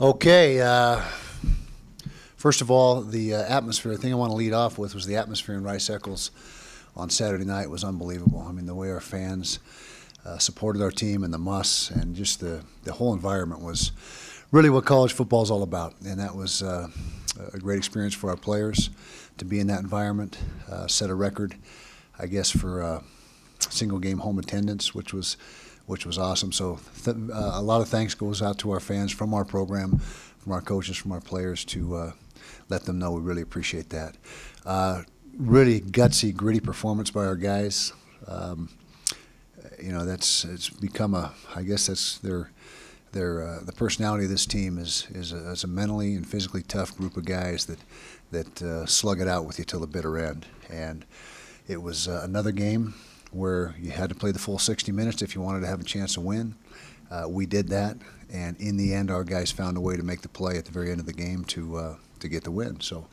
Okay. First of all, the atmosphere. The thing I want to lead off with was the atmosphere in Rice Eccles on Saturday night was unbelievable. I mean, the way our fans supported our team and the muss and just the whole environment was really what college football is all about. And that was a great experience for our players to be in that environment, set a record, I guess, for single game home attendance, which was awesome. So a lot of thanks goes out to our fans from our program, from our coaches, from our players to let them know we really appreciate that. Really gutsy, gritty performance by our guys. It's become I guess that's the personality of this team is a mentally and physically tough group of guys that slug it out with you till the bitter end. And it was another game where you had to play the full 60 minutes if you wanted to have a chance to win. We did that, and in the end, our guys found a way to make the play at the very end of the game to get the win. So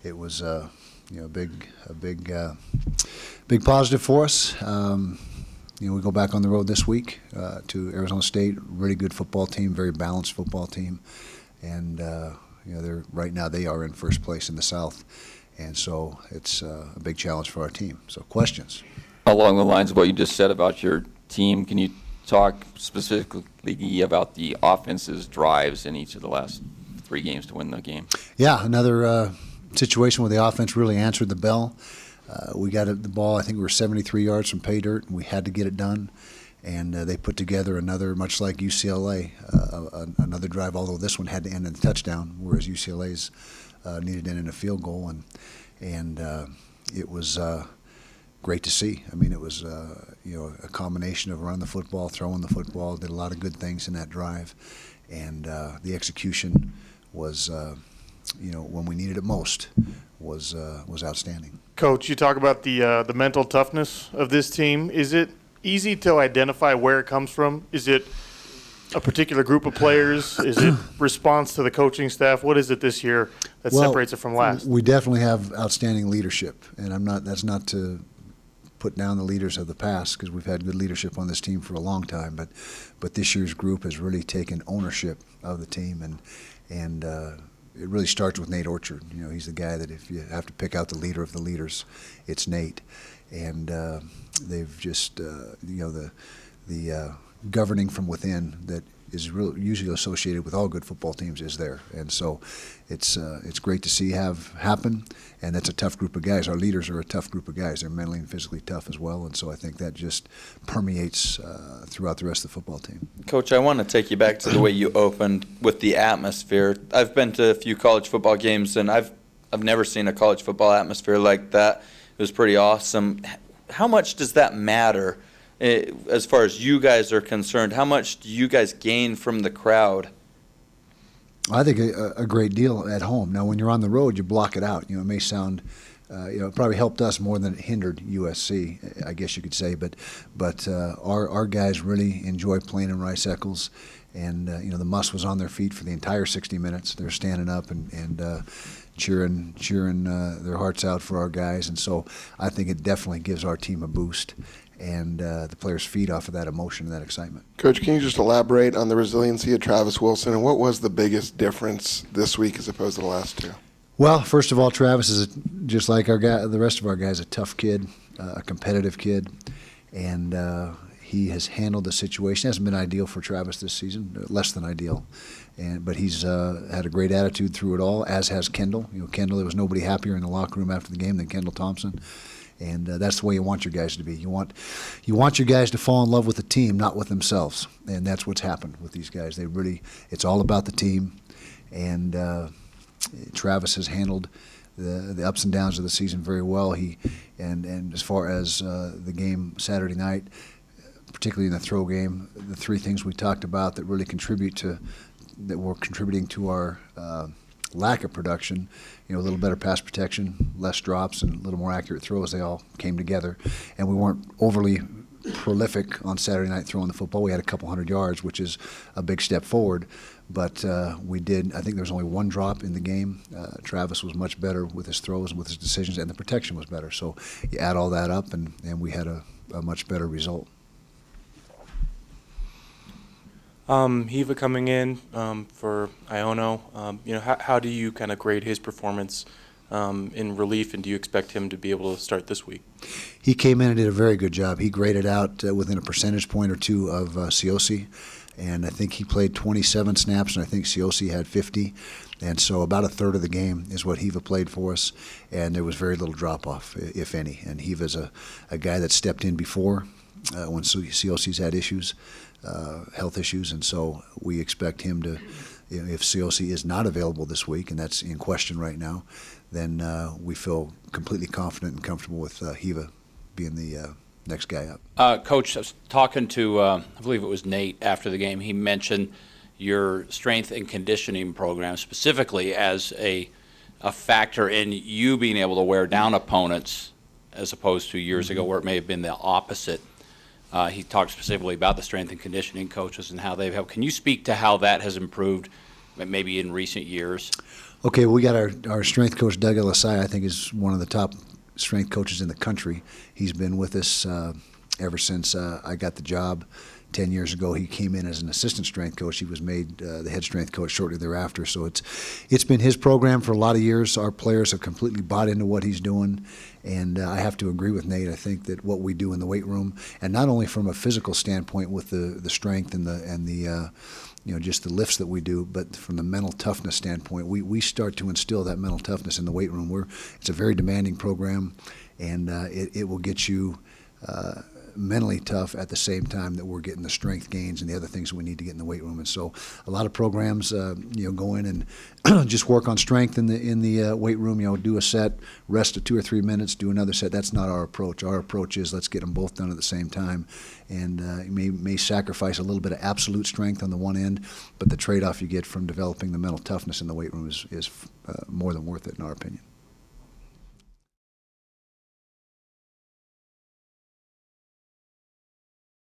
it was a big positive for us. We go back on the road this week to Arizona State. Really good football team, very balanced football team, and right now they are in first place in the South, and so it's a big challenge for our team. So questions. Along the lines of what you just said about your team, can you talk specifically about the offense's drives in each of the last 3 games to win the game? Yeah, another situation where the offense really answered the bell. We got the ball, I think we were 73 yards from pay dirt, and we had to get it done. And they put together another, much like UCLA, another drive, although this one had to end in a touchdown, whereas UCLA's needed to end in a field goal. And it was great to see. I mean, it was a combination of running the football, throwing the football, did a lot of good things in that drive. And the execution was, when we needed it most, was outstanding. Coach, you talk about the mental toughness of this team. Is it easy to identify where it comes from? Is it a particular group of players? Is it response to the coaching staff? What is it this year that separates it from last? We definitely have outstanding leadership, and that's not to put down the leaders of the past, because we've had good leadership on this team for a long time, but this year's group has really taken ownership of the team, and it really starts with Nate Orchard. He's the guy that if you have to pick out the leader of the leaders, it's Nate. And they've just, the governing from within that is usually associated with all good football teams is there. And so it's great to see have happen. And that's a tough group of guys. Our leaders are a tough group of guys. They're mentally and physically tough as well. And so I think that just permeates throughout the rest of the football team. Coach, I want to take you back to the way you opened with the atmosphere. I've been to a few college football games, and I've never seen a college football atmosphere like that. It was pretty awesome. How much does that matter as far as you guys are concerned? How much do you guys gain from the crowd? I think a great deal at home. Now, when you're on the road, you block it out. It may sound, it probably helped us more than it hindered USC, I guess you could say. But our guys really enjoy playing in Rice Eccles, and the muss was on their feet for the entire 60 minutes. They're standing up and cheering their hearts out for our guys, and so I think it definitely gives our team a boost. And the players feed off of that emotion and that excitement. Coach, can you just elaborate on the resiliency of Travis Wilson, and what was the biggest difference this week as opposed to the last 2? Well, first of all, Travis is just like the rest of our guys, a tough kid, a competitive kid, and he has handled the situation. It hasn't been ideal for Travis this season, less than ideal, but he's had a great attitude through it all, as has Kendall. Kendall, there was nobody happier in the locker room after the game than Kendall Thompson. And that's the way you want your guys to be. You want your guys to fall in love with the team, not with themselves. And that's what's happened with these guys. It's all about the team. And Travis has handled the ups and downs of the season very well. And as far as the game Saturday night, particularly in the throw game, the 3 things we talked about that really were contributing to our lack of production, a little better pass protection, less drops, and a little more accurate throws. They all came together, and we weren't overly prolific on Saturday night throwing the football. We had a couple hundred yards, which is a big step forward, but we did. I think there was only 1 drop in the game. Travis was much better with his throws and with his decisions, and the protection was better. So you add all that up, and we had a much better result. Hiva coming in for Iono, how do you kind of grade his performance in relief, and do you expect him to be able to start this week? He came in and did a very good job. He graded out within a percentage point or two of Cioce, and I think he played 27 snaps, and I think Cioce had 50. And so about a third of the game is what Hiva played for us, and there was very little drop-off, if any. And Hiva's a guy that stepped in before when Cioce's had issues, health issues, and so we expect him to, if Cioce is not available this week, and that's in question right now, then we feel completely confident and comfortable with Hiva being the next guy up. Coach, I was talking to, I believe it was Nate after the game. He mentioned your strength and conditioning program specifically as a factor in you being able to wear down opponents as opposed to years ago where it may have been the opposite. He talked specifically about the strength and conditioning coaches and how they've helped. Can you speak to how that has improved maybe in recent years? Okay, well, we got our strength coach, Doug Elisai, I think is one of the top strength coaches in the country. He's been with us ever since I got the job 10 years ago. He came in as an assistant strength coach. He was made the head strength coach shortly thereafter. So it's been his program for a lot of years. Our players have completely bought into what he's doing, and I have to agree with Nate. I think that what we do in the weight room, and not only from a physical standpoint with the strength and the just the lifts that we do, but from the mental toughness standpoint, we start to instill that mental toughness in the weight room. It's a very demanding program, and it will get you mentally tough at the same time that we're getting the strength gains and the other things we need to get in the weight room. And so a lot of programs, go in and just work on strength in the weight room, do a set, rest 2 or 3 minutes, do another set. That's not our approach. Our approach is let's get them both done at the same time. And you may sacrifice a little bit of absolute strength on the one end, but the trade-off you get from developing the mental toughness in the weight room is more than worth it in our opinion.